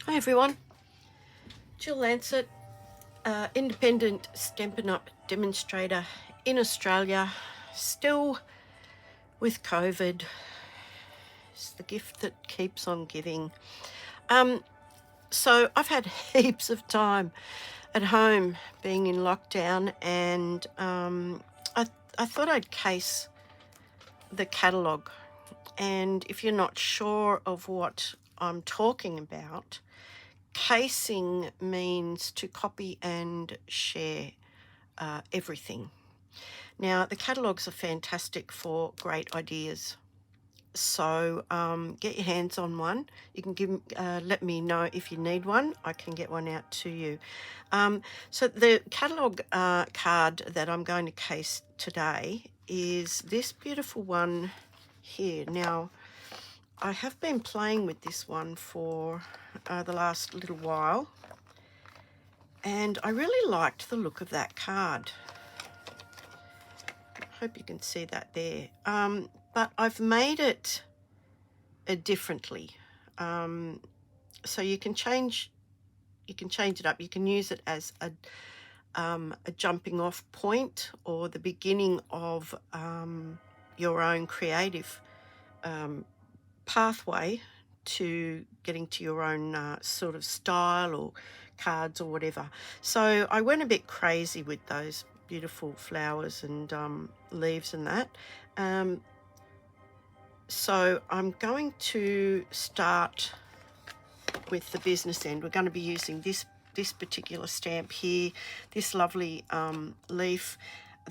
Hi everyone, Jill Lancet, independent Stampin' Up demonstrator in Australia, still with COVID. It's the gift that keeps on giving. So I've had heaps of time at home being in lockdown, and I thought I'd case the catalogue. And if you're not sure of what I'm talking about, casing means to copy and share everything. Now, the catalogues are fantastic for great ideas. So get your hands on one. You can let me know if you need one. I can get one out to you. So the catalogue card that I'm going to case today is this beautiful one here. Now, I have been playing with this one for the last little while, and I really liked the look of that card. I hope you can see that there. But I've made it differently. So you can change it up. You can use it as a jumping off point or the beginning of your own creative pathway to getting to your own sort of style or cards or whatever. So I went a bit crazy with those beautiful flowers and leaves and that. So I'm going to start with the business end. We're going to be using this particular stamp here, this lovely leaf,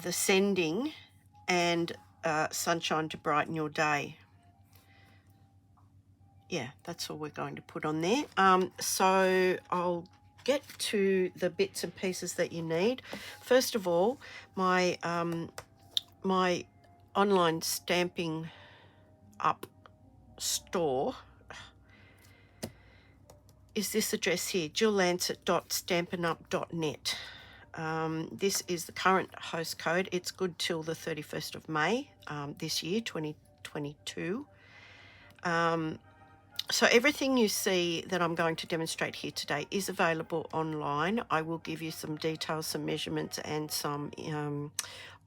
the sending, and sunshine to brighten your day. Yeah, that's all we're going to put on there. So I'll get to the bits and pieces that you need. First of all, my my online Stampin' Up store is this address here, jilllancet.stampinup.net. This is the current host code. It's good till the 31st of May this year, 2022. So everything you see that I'm going to demonstrate here today is available online. I will give you some details, some measurements, and some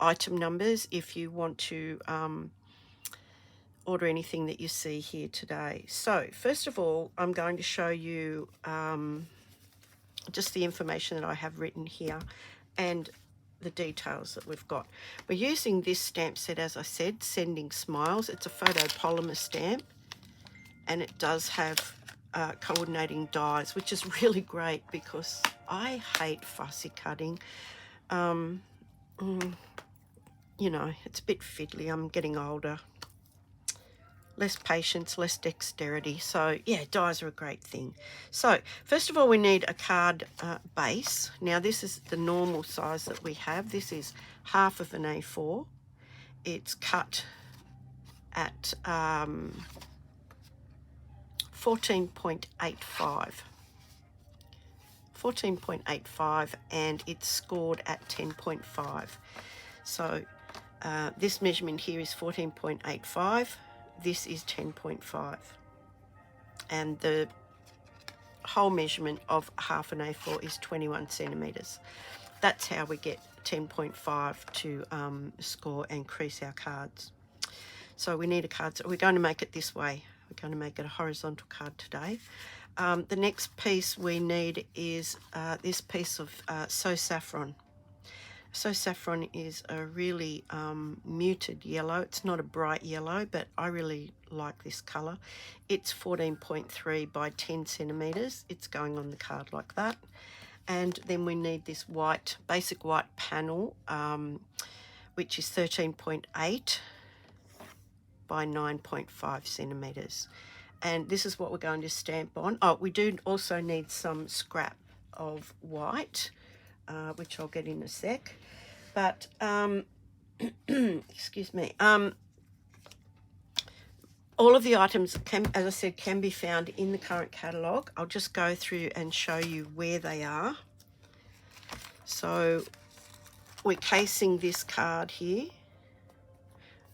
item numbers if you want to order anything that you see here today. So first of all, I'm going to show you just the information that I have written here and the details that we've got. We're using this stamp set, as I said, Sending Smiles. It's a photopolymer stamp, and it does have coordinating dies, which is really great because I hate fussy cutting. You know, it's a bit fiddly. I'm getting older. Less patience, less dexterity. So yeah, dies are a great thing. So first of all, we need a card base. Now this is the normal size that we have. This is half of an A4. It's cut at 14.85, and it's scored at 10.5. So this measurement here is 14.85. This is 10.5, and the whole measurement of half an A4 is 21 centimeters. That's how we get 10.5 to score and crease our cards. So we need a card. So we're going to make it this way. We're going to make it a horizontal card today. The next piece we need is this piece of Saffron. Saffron is a really muted yellow. It's not a bright yellow, but I really like this colour. It's 14.3 by 10 centimetres. It's going on the card like that. And then we need this white, basic white panel, which is 13.8 by 9.5 centimetres. And this is what we're going to stamp on. Oh, we do also need some scrap of white, which I'll get in a sec. But, excuse me, all of the items, as I said, can be found in the current catalogue. I'll just go through and show you where they are. So we're casing this card here.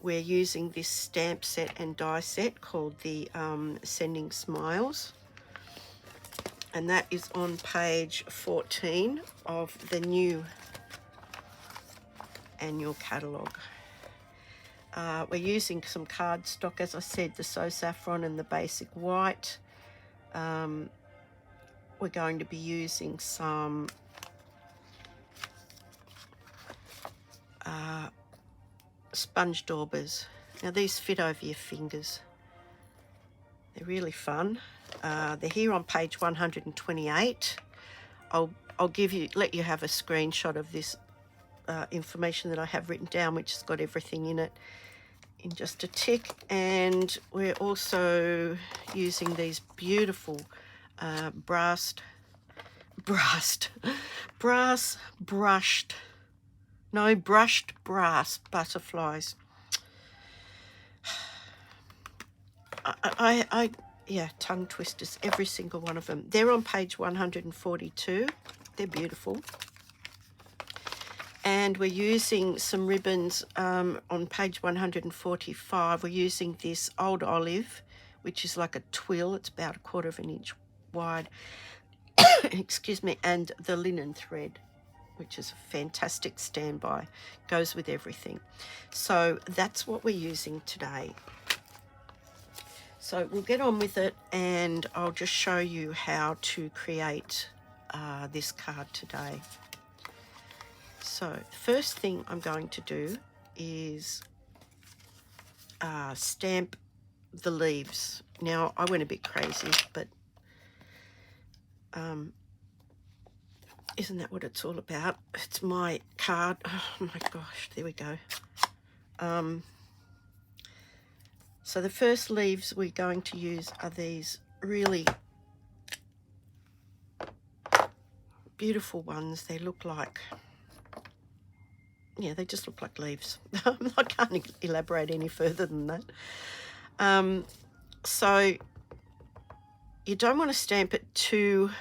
We're using this stamp set and die set called the Sending Smiles. and that is on page 14 of the new annual catalogue. We're using some cardstock, as I said, the Saffron and the basic white. We're going to be using some sponge daubers. Now these fit over your fingers. They're really fun. They're here on page 128. I'll let you have a screenshot of this information that I have written down, which has got everything in it in just a tick. And we're also using these beautiful brushed brass butterflies. Yeah, tongue twisters, every single one of them. They're on page 142. They're beautiful. And we're using some ribbons on page 145. We're using this old olive, which is like a twill. It's about 1/4 of an inch wide. Excuse me. And the linen thread, which is a fantastic standby. Goes with everything. So that's what we're using today. So we'll get on with it, and I'll just show you how to create this card today. So first thing I'm going to do is stamp the leaves. Now I went a bit crazy, but isn't that what it's all about? It's my card. Oh my gosh, there we go. So the first leaves we're going to use are these really beautiful ones. They look like, yeah, they just look like leaves. I can't elaborate any further than that. So you don't want to stamp it too,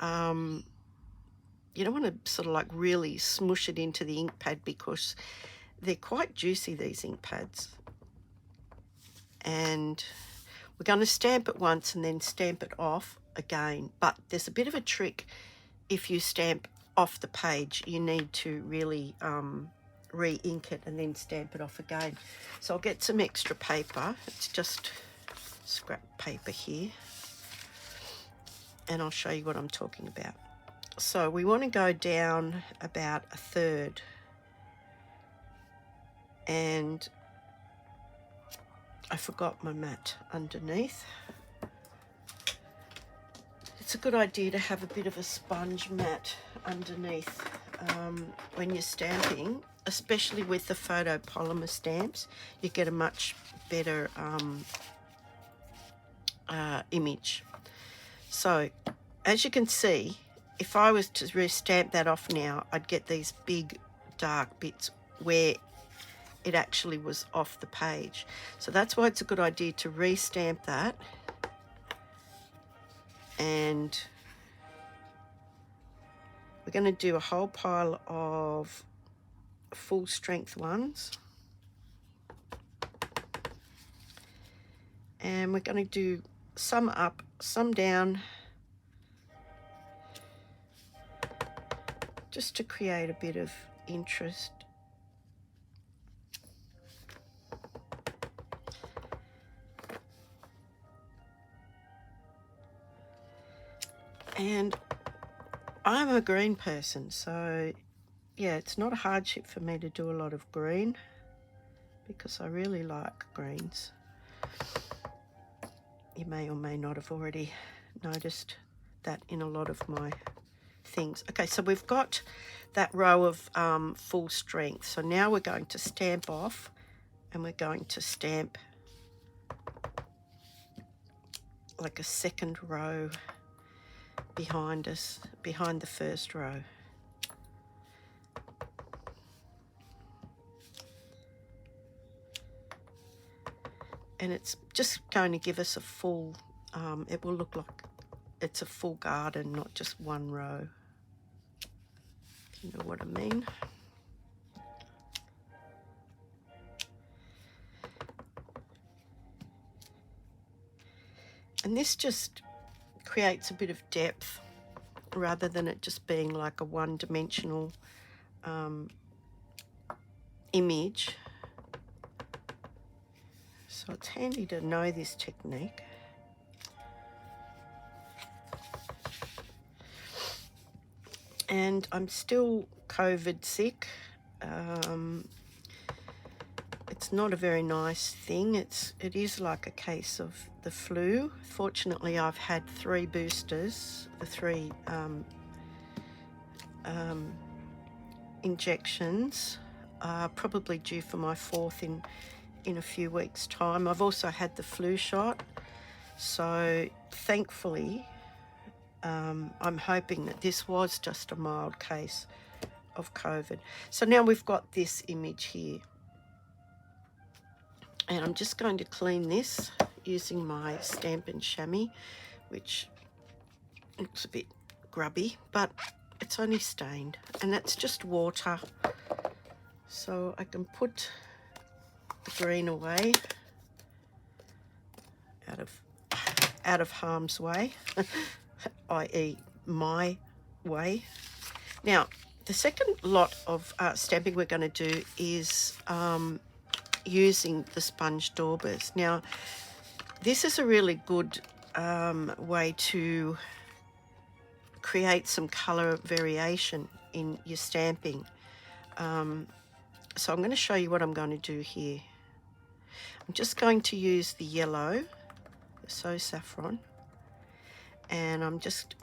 you don't want to sort of like really smush it into the ink pad, because they're quite juicy, these ink pads. And we're going to stamp it once and then stamp it off again. But there's a bit of a trick. If you stamp off the page, you need to really re-ink it and then stamp it off again. So I'll get some extra paper. It's just scrap paper here. And I'll show you what I'm talking about. So we want to go down about 1/3. And I forgot my mat underneath. It's a good idea to have a bit of a sponge mat underneath when you're stamping, especially with the photopolymer stamps. You get a much better image. So as you can see, if I was to re-stamp that off now, I'd get these big dark bits where it actually was off the page. So that's why it's a good idea to re-stamp that. And we're going to do a whole pile of full strength ones. And we're going to do some up, some down, just to create a bit of interest. And I'm a green person, so yeah, it's not a hardship for me to do a lot of green, because I really like greens. You may or may not have already noticed that in a lot of my things. Okay, so we've got that row of full strength. So now we're going to stamp off, and we're going to stamp like a second row behind us, behind the first row. And it's just going to give us a full, it will look like it's a full garden, not just one row. You know what I mean? And this just creates a bit of depth rather than it just being like a one-dimensional image. So it's handy to know this technique. And I'm still COVID sick. It's not a very nice thing. It is like a case of the flu. Fortunately, I've had 3 boosters, the 3 injections. Probably due for my 4th in a few weeks' time. I've also had the flu shot. So thankfully, I'm hoping that this was just a mild case of COVID. So now we've got this image here. And I'm just going to clean this using my Stamp and Chamois, which looks a bit grubby, but it's only stained. And that's just water. So I can put the green away out of harm's way, i.e. my way. Now, the second lot of stamping we're going to do is using the sponge daubers. Now, this is a really good way to create some colour variation in your stamping. So I'm going to show you what I'm going to do here. I'm just going to use the yellow, So Saffron, and I'm just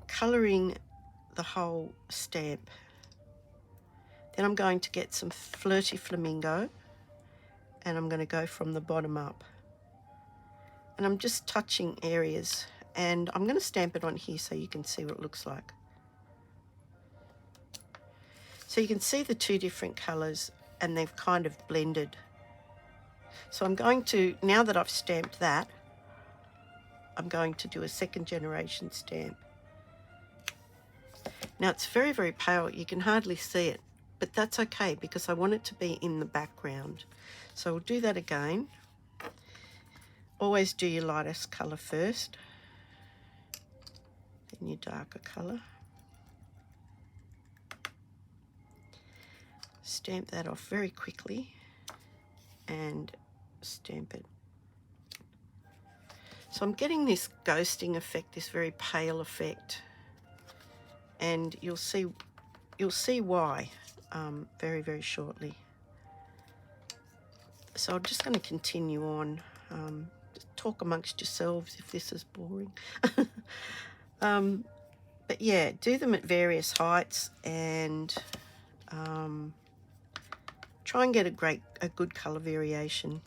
colouring the whole stamp. Then I'm going to get some Flirty Flamingo, and I'm going to go from the bottom up. And I'm just touching areas, and I'm going to stamp it on here so you can see what it looks like. So you can see the 2 different colours, and they've kind of blended. So I'm going to, now that I've stamped that, I'm going to do a 2nd generation stamp. Now it's very, very pale. You can hardly see it, but that's okay because I want it to be in the background. So we'll do that again. Always do your lightest colour first, then your darker colour. Stamp that off very quickly and stamp it. So I'm getting this ghosting effect, this very pale effect, and you'll see why very, very shortly. So I'm just going to continue on. Just talk amongst yourselves if this is boring. But yeah, do them at various heights and try and get a good colour variation.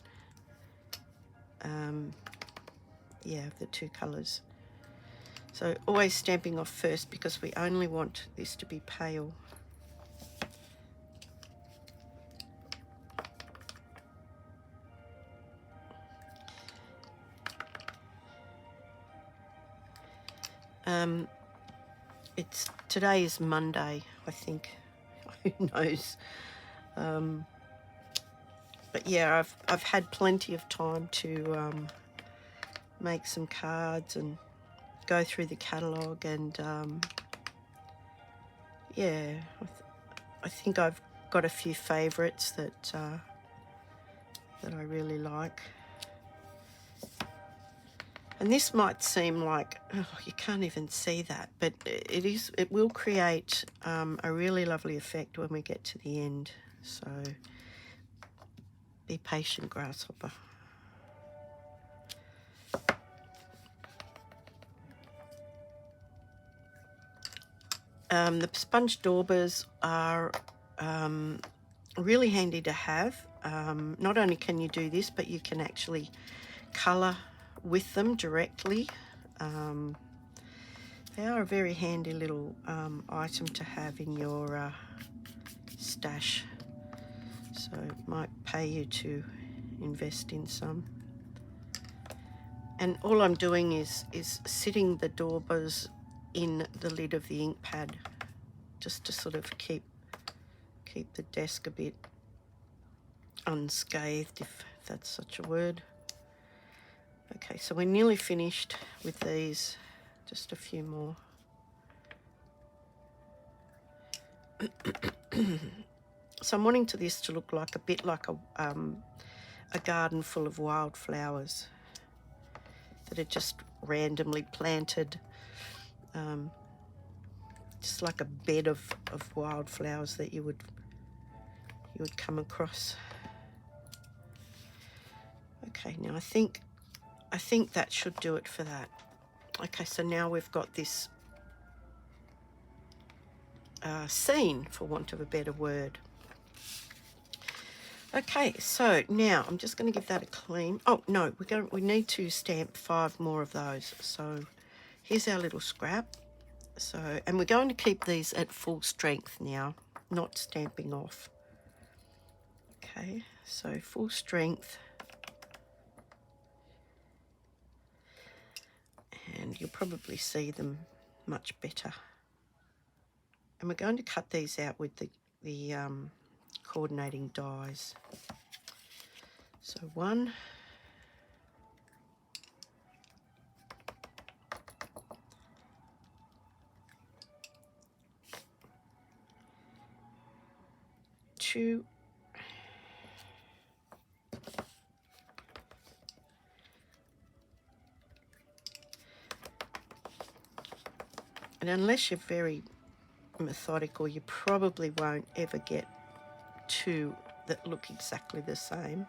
Yeah, of the 2 colours. So always stamping off first because we only want this to be pale. Today is Monday, I think. Who knows? But yeah, I've had plenty of time to make some cards and go through the catalogue, and yeah, I think I've got a few favourites that I really like. And this might seem like, oh, you can't even see that, but it will create a really lovely effect when we get to the end. So be patient, grasshopper. The sponge daubers are really handy to have. Not only can you do this, but you can actually colour with them directly. They are a very handy little item to have in your stash, so it might pay you to invest in some. And all I'm doing is sitting the daubers in the lid of the ink pad, just to sort of keep the desk a bit unscathed, if that's such a word. Okay, so we're nearly finished with these, just a few more. So I'm wanting this to look like a bit like a garden full of wildflowers that are just randomly planted, just like a bed of wildflowers that you would come across. Okay, now I think that should do it for that. Okay, so now we've got this scene, for want of a better word. Okay, so now I'm just going to give that a clean. Oh no, we need to stamp 5 more of those. So here's our little scrap. So, and we're going to keep these at full strength now, not stamping off. Okay, so full strength. And you'll probably see them much better. And we're going to cut these out with the coordinating dies. So 1, 2, and unless you're very methodical, you probably won't ever get 2 that look exactly the same,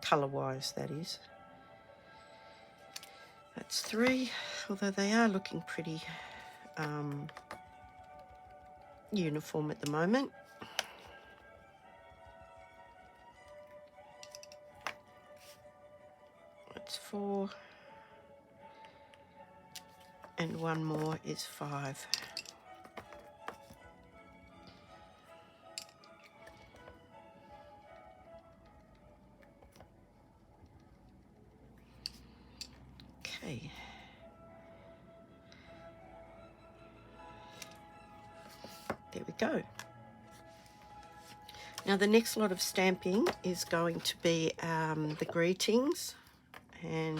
colour-wise, that is. That's 3, although they are looking pretty uniform at the moment. That's 4, and 1 more is 5. Okay. There we go. Now the next lot of stamping is going to be the greetings, and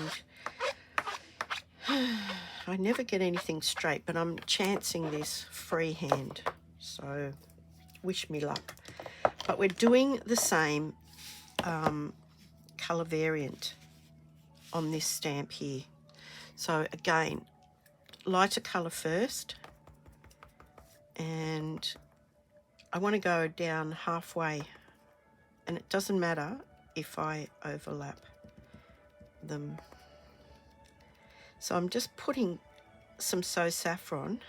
I never get anything straight, but I'm chancing this freehand, so wish me luck. But we're doing the same colour variant on this stamp here. So again, lighter colour first, and I want to go down halfway, and it doesn't matter if I overlap them. So I'm just putting some Saffron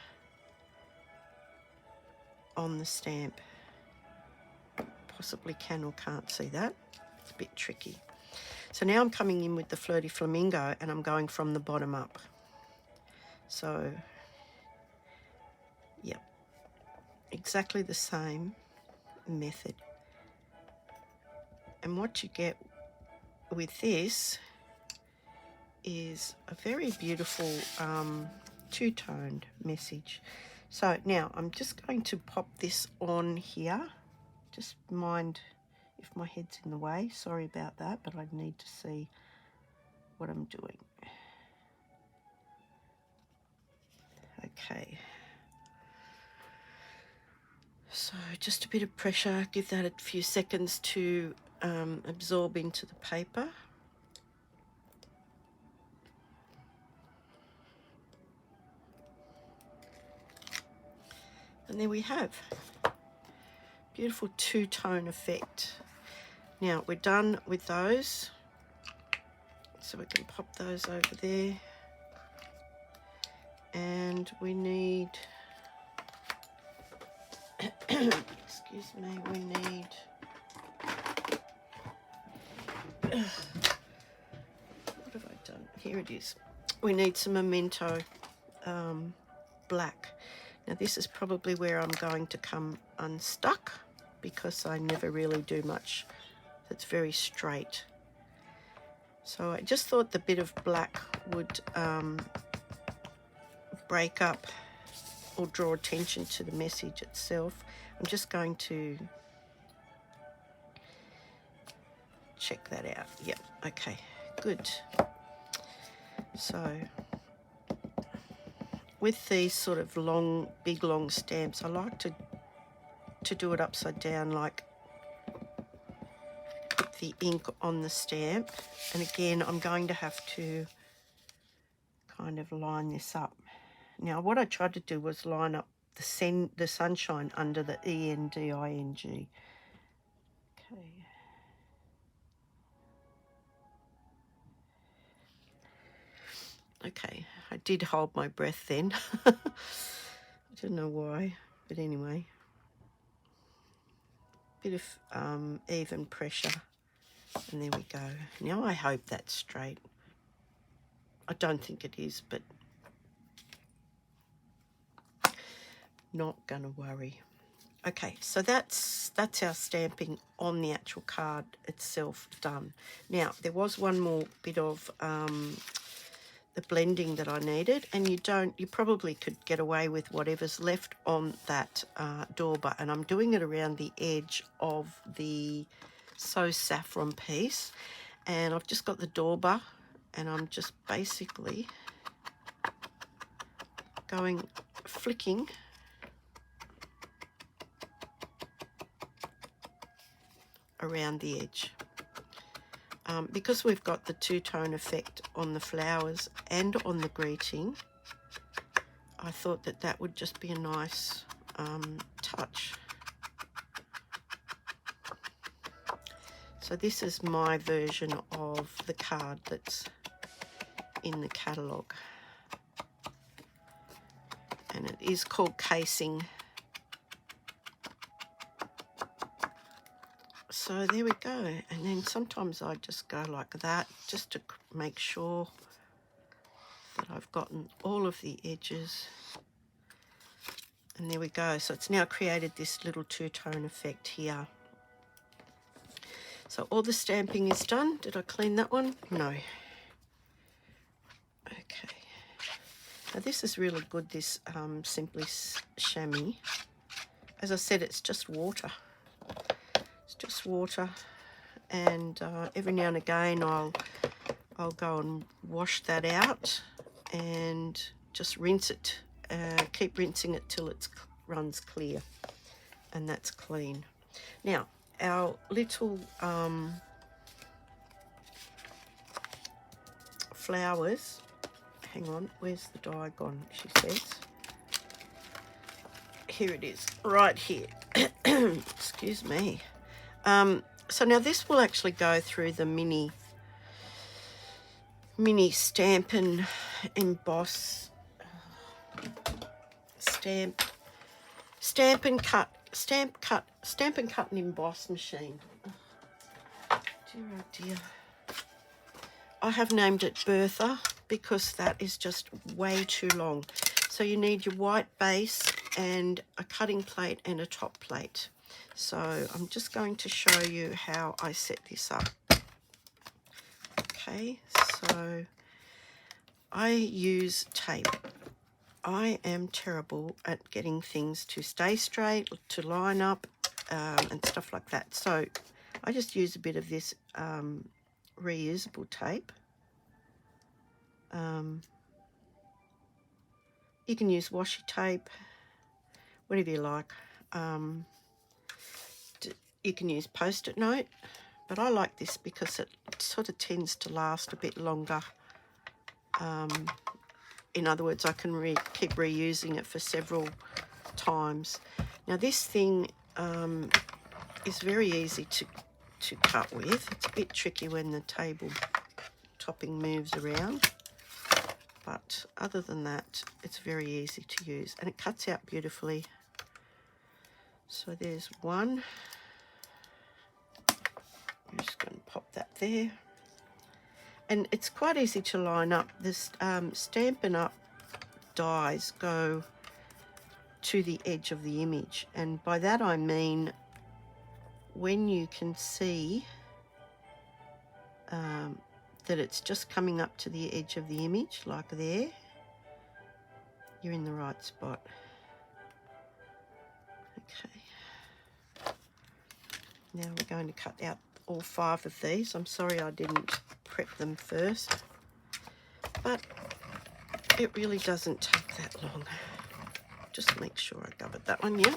on the stamp. Possibly can or can't see that. It's a bit tricky. So now I'm coming in with the Flirty Flamingo, and I'm going from the bottom up. So, yep, exactly the same method. And what you get with this is a very beautiful two-toned message. So now I'm just going to pop this on here. Just mind if my head's in the way, sorry about that, but I need to see what I'm doing. Okay. So just a bit of pressure, give that a few seconds to absorb into the paper. And there we have beautiful two-tone effect. Now we're done with those, so we can pop those over there, and we need excuse me, we need what have I done? Here it is. We need some Memento black. Now this is probably where I'm going to come unstuck, because I never really do much that's very straight. So I just thought the bit of black would break up or draw attention to the message itself. I'm just going to check that out. Yep, okay, good. So with these sort of long, big long stamps, I like to to do it upside down, like put the ink on the stamp. And again, I'm going to have to kind of line this up. Now, what I tried to do was line up the sunshine under the E-N-D-I-N-G. Okay. Okay, I did hold my breath then. I don't know why, but anyway. Bit of even pressure, and there we go. Now I hope that's straight. I don't think it is, but not gonna worry. Okay, so that's our stamping on the actual card itself done. Now, there was one more bit of the blending that I needed, and you probably could get away with whatever's left on that dauber, and I'm doing it around the edge of the Saffron piece, and I've just got the dauber, and I'm just basically flicking around the edge. Because we've got the two-tone effect on the flowers and on the greeting, I thought that would just be a nice touch. So this is my version of the card that's in the catalogue. And it is called Casing. So there we go, and then sometimes I just go like that just to make sure that I've gotten all of the edges. And there we go. So it's now created this little two-tone effect here. So all the stamping is done. Did I clean that one? No. Okay. Now this is really good, this Simply Chamois. As I said, it's just water. Just water, and every now and again I'll go and wash that out and just rinse it, keep rinsing it till it runs clear, and that's clean. Now our little flowers, hang on, where's the die gone, she says. Here it is, right here. Excuse me. So now this will actually go through the mini stamp and emboss, stamp and cut and emboss machine. Dear, oh dear. I have named it Bertha because that is just way too long. So you need your white base and a cutting plate and a top plate. So I'm just going to show you how I set this up. Okay, so I use tape. I am terrible at getting things to stay straight, to line up, and stuff like that. So I just use a bit of this reusable tape. You can use washi tape, whatever you like. You can use Post-it note, but I like this because it sort of tends to last a bit longer. In other words, I can keep reusing it for several times. Now this thing is very easy to cut with. It's a bit tricky when the table topping moves around, but other than that, it's very easy to use, and it cuts out beautifully. So there's one. I'm just going to pop that there. And it's quite easy to line up. This Stampin' Up dies go to the edge of the image. And by that I mean when you can see that it's just coming up to the edge of the image, like there, you're in the right spot. Okay. Now we're going to cut out all 5 of these. I'm sorry I didn't prep them first, but it really doesn't take that long. Just make sure I covered that one, yeah.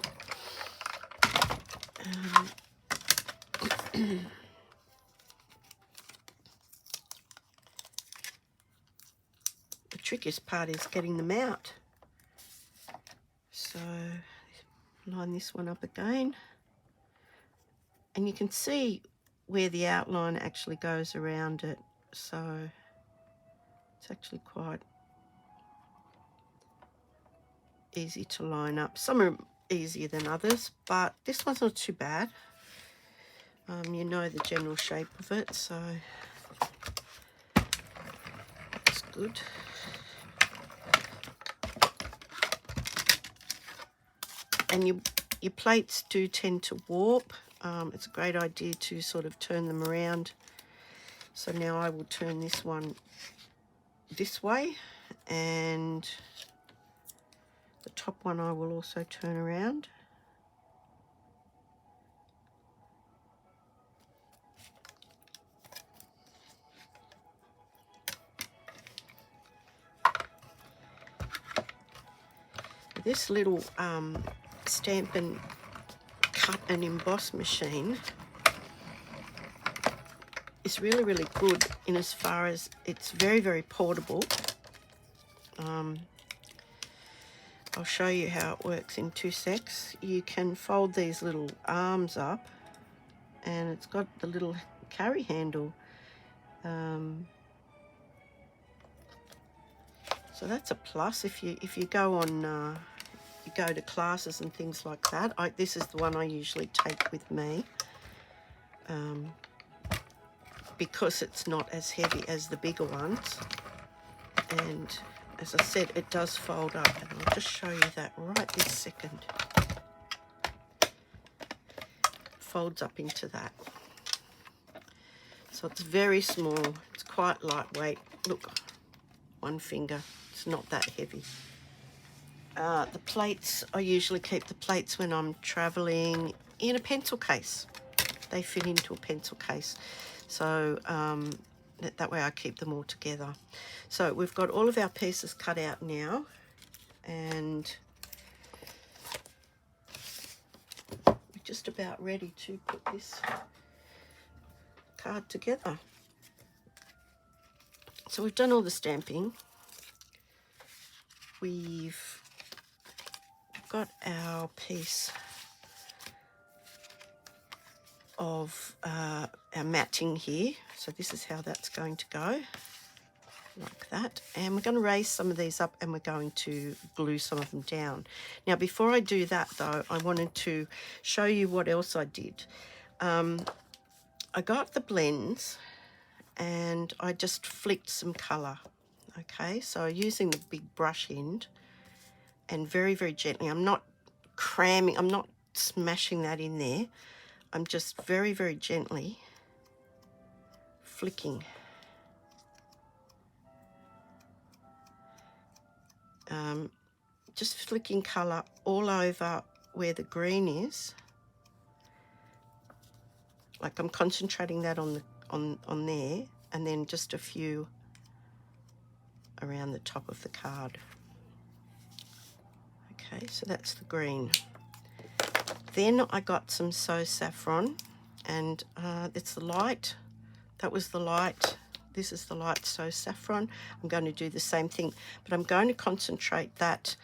The trickiest part is getting them out. So line this one up again. And you can see where the outline actually goes around it. So it's actually quite easy to line up. Some are easier than others, but this one's not too bad. You know the general shape of it, so it's good. And your plates do tend to warp. It's a great idea to sort of turn them around. So now I will turn this one this way, and the top one I will also turn around. This little stamp and cut and emboss machine is really, really good in as far as it's very, very portable. I'll show you how it works in 2 secs. You can fold these little arms up, and it's got the little carry handle. So that's a plus if you go on you go to classes and things like that. This is the one I usually take with me, because it's not as heavy as the bigger ones. And as I said, it does fold up, and I'll just show you that right this second. Folds up into that. So it's very small, it's quite lightweight. Look, one finger, it's not that heavy. The plates, I usually keep the plates when I'm traveling in a pencil case. They fit into a pencil case. So that way I keep them all together. So we've got all of our pieces cut out now, and we're just about ready to put this card together. So we've done all the stamping. We've got our piece of our matting here. So this is how that's going to go, like that. And we're going to raise some of these up, and we're going to glue some of them down. Now, before I do that though, I wanted to show you what else I did. I got the blends and I just flicked some colour. Okay, so using the big brush end, and very, very gently. I'm not cramming, I'm not smashing that in there. I'm just very, very gently flicking. Just flicking colour all over where the green is. Like I'm concentrating that on there, and then just a few around the top of the card. Okay, so that's the green. Then I got some Saffron, and it's the light. That was the light. This is the light Saffron. I'm going to do the same thing, but I'm going to concentrate that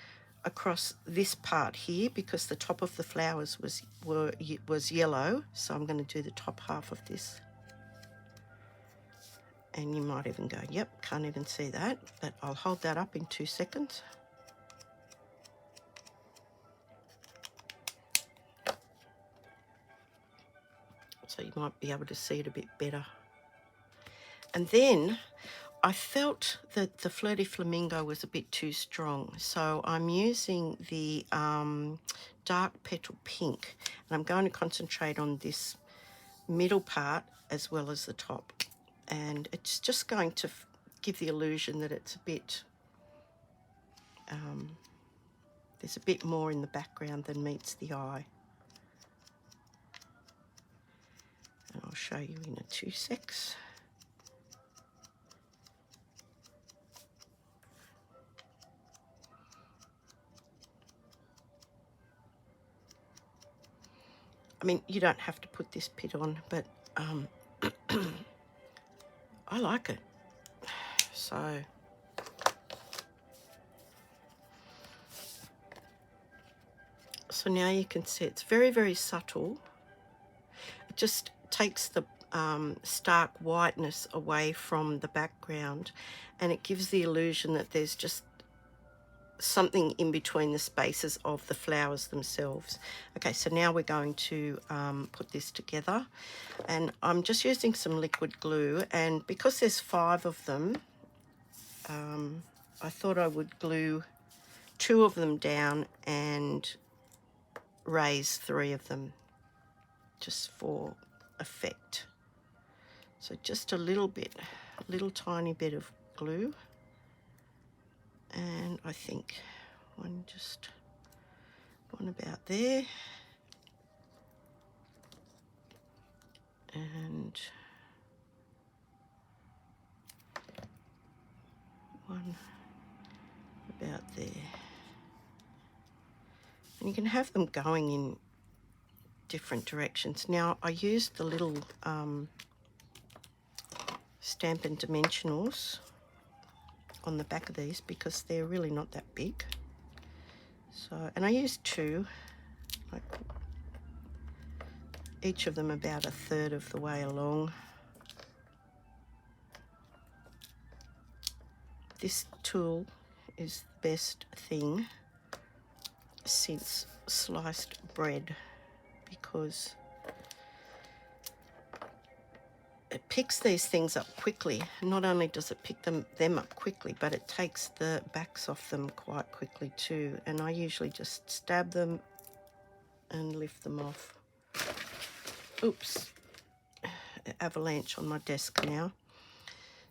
across this part here, because the top of the flowers was yellow. So I'm going to do the top half of this. And you might even go, yep, can't even see that, but I'll hold that up in 2 seconds. So you might be able to see it a bit better. And then I felt that the Flirty Flamingo was a bit too strong, so I'm using the Dark Petal Pink, and I'm going to concentrate on this middle part as well as the top. And it's just going to give the illusion that it's a bit, there's a bit more in the background than meets the eye. And I'll show you in 2 secs. I mean, you don't have to put this pit on, but I like it. So now you can see it's very, very subtle. It just takes the stark whiteness away from the background, and it gives the illusion that there's just something in between the spaces of the flowers themselves. Okay, so now we're going to put this together, and I'm just using some liquid glue, and because there's 5 of them, I thought I would glue 2 of them down and raise 3 of them just for effect. So just a little tiny bit of glue, and I think one about there, and one about there. And you can have them going in different directions. Now I used the little Stampin' Dimensionals on the back of these because they're really not that big. So, and I used 2, like each of them about 1/3 of the way along. This tool is the best thing since sliced bread, because it picks these things up quickly. Not only does it pick them up quickly, but it takes the backs off them quite quickly too. And I usually just stab them and lift them off. Oops, avalanche on my desk now.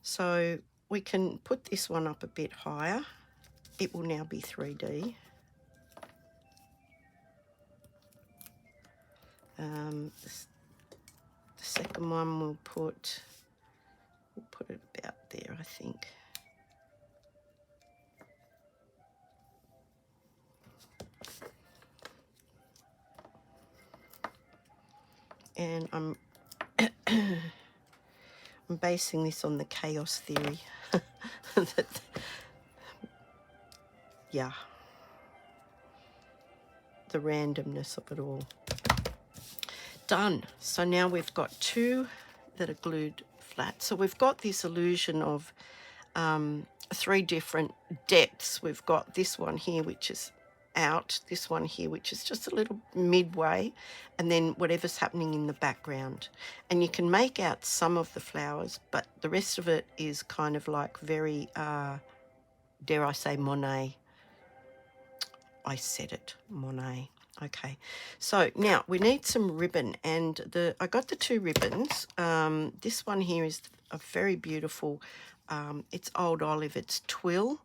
So we can put this one up a bit higher. It will now be 3D. The second one we'll put it about there, I think. And I'm basing this on the chaos theory. Yeah, the randomness of it all. Done. So now we've got 2 that are glued flat. So we've got this illusion of 3 different depths. We've got this one here, which is out, this one here, which is just a little midway, and then whatever's happening in the background. And you can make out some of the flowers, but the rest of it is kind of like very, dare I say, Monet. I said it, Monet. Okay, so now we need some ribbon, and I got the 2 ribbons. This one here is a very beautiful, it's Old Olive, it's twill.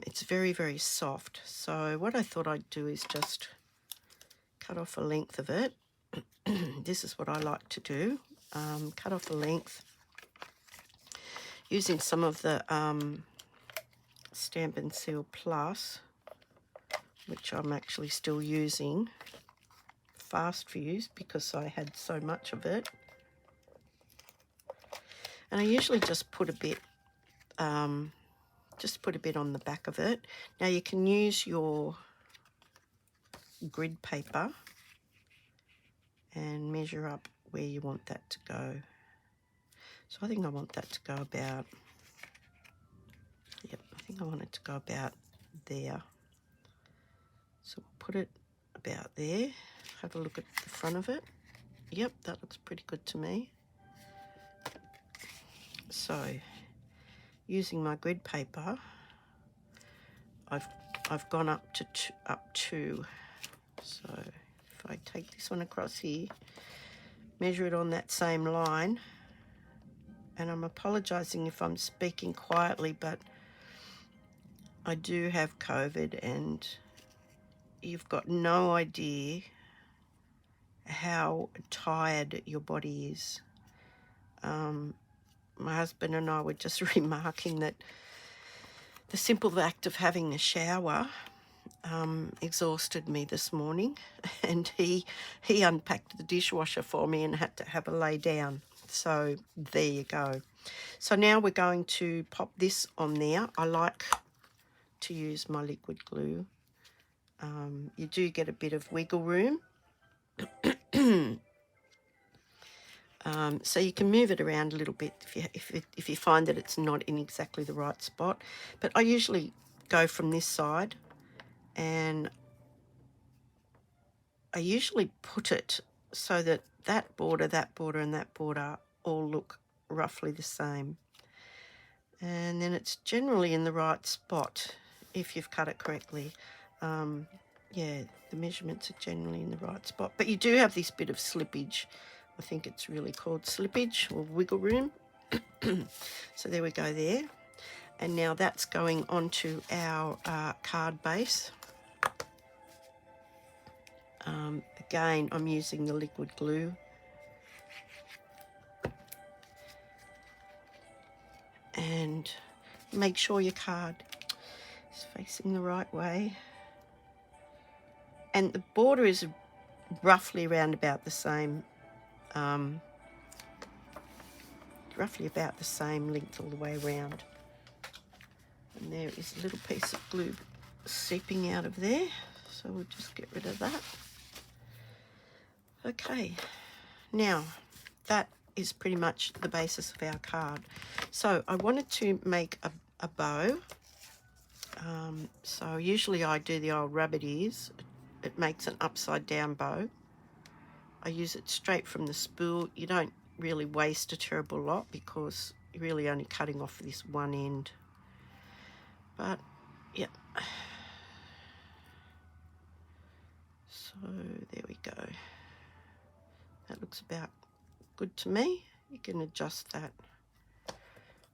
It's very, very soft. So what I thought I'd do is just cut off a length of it. This is what I like to do, cut off a length using some of the Stampin' Seal Plus, which I'm actually still using fast fuse because I had so much of it. And I usually just put a bit on the back of it. Now you can use your grid paper and measure up where you want that to go. So I think I want that to go about, yep, I think I want it to go about there. So we'll put it about there. Have a look at the front of it. Yep, that looks pretty good to me. So using my grid paper, I've gone up to 2. So if I take this one across here, measure it on that same line, and I'm apologising if I'm speaking quietly, but I do have COVID, and you've got no idea how tired your body is. My husband and I were just remarking that the simple act of having a shower exhausted me this morning, and he unpacked the dishwasher for me and had to have a lay down. So there you go. So now we're going to pop this on there. I like to use my liquid glue. You do get a bit of wiggle room. So you can move it around a little bit if you find that it's not in exactly the right spot. But I usually go from this side, and I usually put it so that that border, and that border all look roughly the same. And then it's generally in the right spot if you've cut it correctly. Yeah, the measurements are generally in the right spot. But you do have this bit of slippage. I think it's really called slippage or wiggle room. So there we go there. And now that's going onto our card base. Again, I'm using the liquid glue. And make sure your card is facing the right way. And the border is roughly around about the same, roughly about the same length all the way around. And there is a little piece of glue seeping out of there, so we'll just get rid of that. Okay, now that is pretty much the basis of our card. So I wanted to make a bow. So usually I do the old rabbit ears. It makes an upside down bow. I use it straight from the spool. You don't really waste a terrible lot because you're really only cutting off this one end. But yeah, so there we go. That looks about good to me. You can adjust that,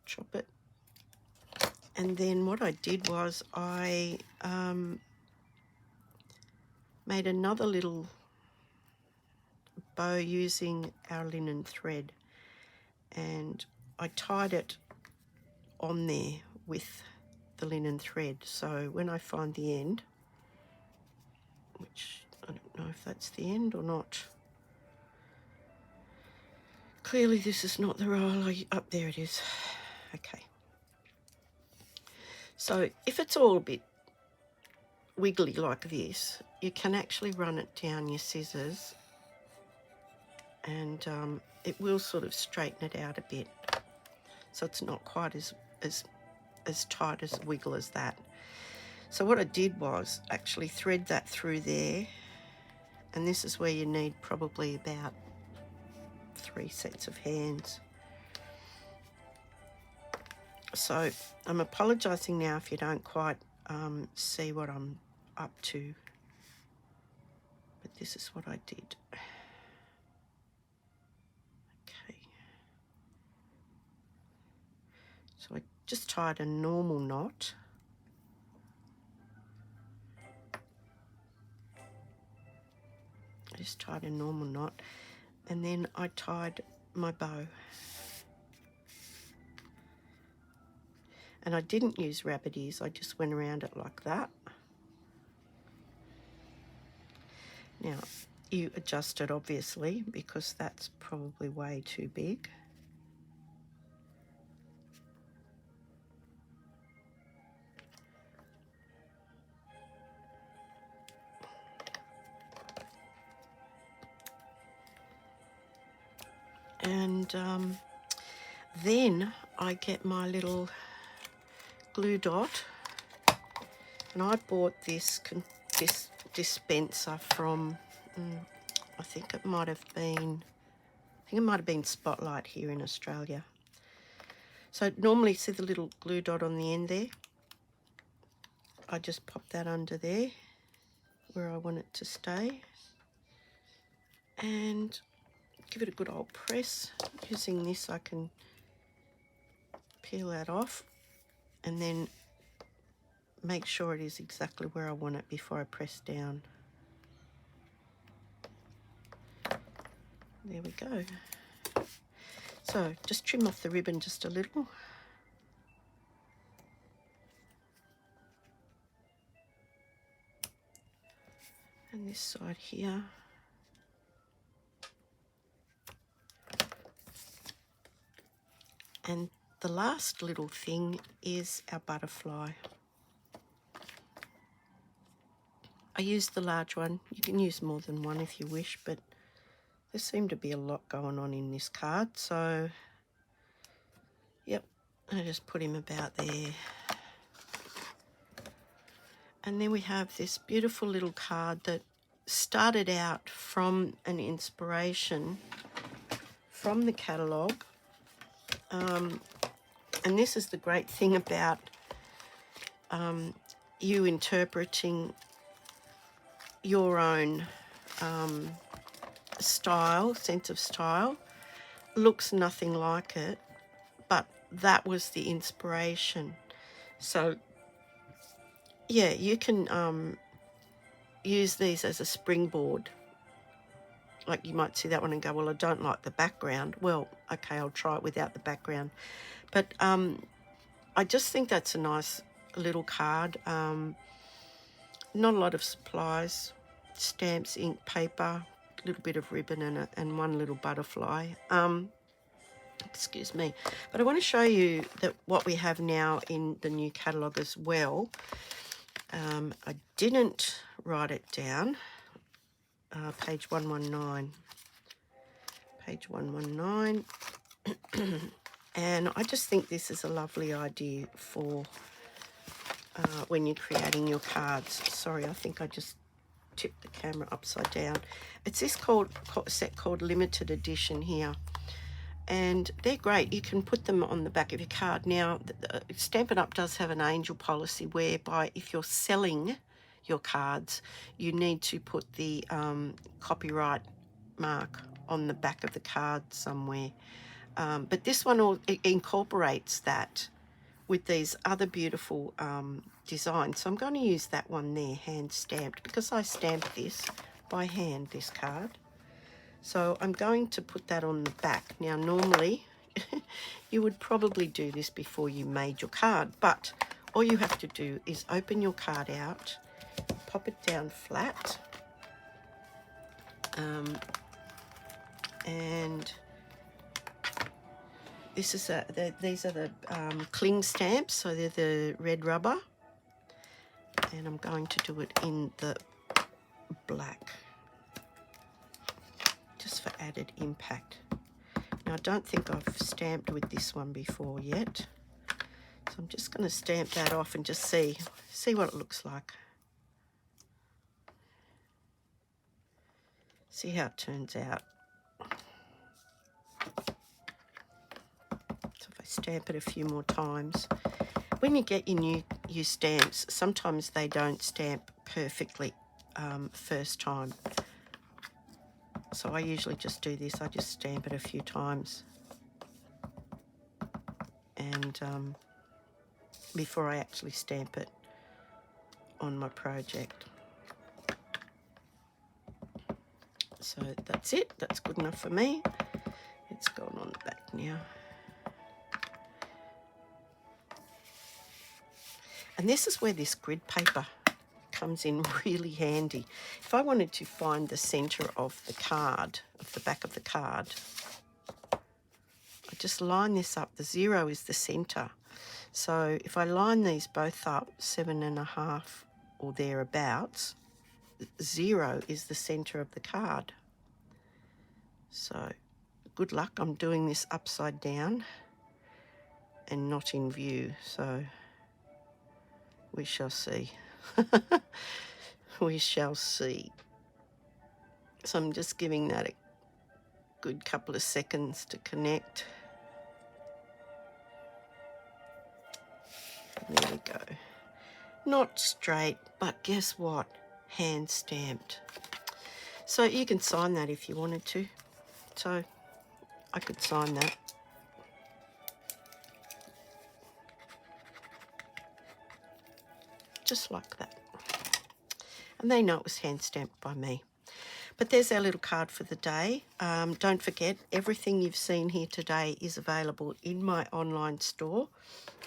chop it. And then what I did was I made another little bow using our linen thread, and I tied it on there with the linen thread. So when I find the end, which I don't know if that's the end or not. Clearly this is not the roll. Up there it is. Okay. So if it's all a bit wiggly like this, you can actually run it down your scissors, and it will sort of straighten it out a bit. So it's not quite as tight as a wiggle as that. So what I did was actually thread that through there, and this is where you need probably about 3 sets of hands. So I'm apologising now if you don't quite see what I'm up to, but this is what I did. Okay. So I just tied a normal knot. I just tied a normal knot, and then I tied my bow. And I didn't use rabbit ears, I just went around it like that. Now, you adjust it obviously, because that's probably way too big. And then I get my little glue dot, and I bought this dispenser from, I think it might have been Spotlight here in Australia. So normally, see the little glue dot on the end there? I just pop that under there where I want it to stay, and give it a good old press. Using this, I can peel that off and then make sure it is exactly where I want it before I press down. There we go. So just trim off the ribbon just a little. And this side here. And the last little thing is our butterfly. I used the large one. You can use more than one if you wish, but there seemed to be a lot going on in this card. So, yep, I just put him about there. And then we have this beautiful little card that started out from an inspiration from the catalogue. And this is the great thing about you interpreting your own style, sense of style. Looks nothing like it, but that was the inspiration. So yeah, you can use these as a springboard. Like you might see that one and go, well, I don't like the background. Well, okay, I'll try it without the background. But I just think that's a nice little card. Not a lot of supplies, stamps, ink, paper, a little bit of ribbon and one little butterfly. Excuse me. But I want to show you that what we have now in the new catalogue as well. I didn't write it down. Page 119. Page 119. And I just think this is a lovely idea for when you're creating your cards. Sorry, I think I just tipped the camera upside down. It's this set called Limited Edition here. And they're great. You can put them on the back of your card. Now, Stampin' Up! Does have an angel policy whereby if you're selling your cards, you need to put the copyright mark on the back of the card somewhere. But this one incorporates that with these other beautiful designs. So I'm going to use that one there, hand stamped, because I stamped this by hand, this card. So I'm going to put that on the back. Now, normally you would probably do this before you made your card, but all you have to do is open your card out, pop it down flat, and this is these are the cling stamps, so they're the red rubber, and I'm going to do it in the black, just for added impact. Now, I don't think I've stamped with this one before yet, so I'm just going to stamp that off and just see what it looks like. See how it turns out. So if I stamp it a few more times, when you get your new stamps, sometimes they don't stamp perfectly first time. So I usually just do this. I just stamp it a few times, and before I actually stamp it on my project. So that's it. That's good enough for me. It's going on the back now. And this is where this grid paper comes in really handy. If I wanted to find the center of the card, of the back of the card, I just line this up. The 0 is the center. So if I line these both up 7.5 or thereabouts, 0 is the center of the card. So good luck. I'm doing this upside down and not in view, so we shall see. We shall see. So I'm just giving that a good couple of seconds to connect. There we go. Not straight, but guess what? Hand stamped. So you can sign that if you wanted to. So I could sign that. Just like that. And they know it was hand stamped by me. But there's our little card for the day. Don't forget, everything you've seen here today is available in my online store.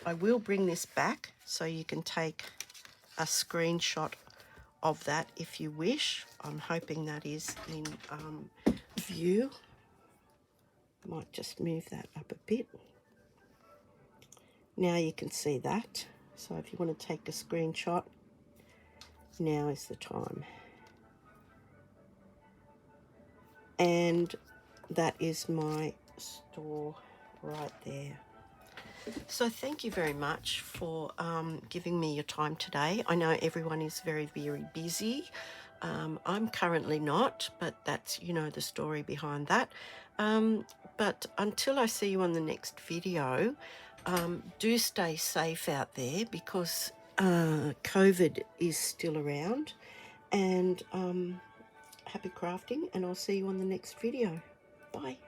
I will bring this back so you can take a screenshot of that if you wish. I'm hoping that is in view. Might just move that up a bit. Now you can see that. So if you want to take a screenshot, now is the time. And that is my store right there. So thank you very much for giving me your time today. I know everyone is very, very busy. I'm currently not, but that's, you know, the story behind that. But until I see you on the next video, do stay safe out there, because COVID is still around. And happy crafting, and I'll see you on the next video. Bye.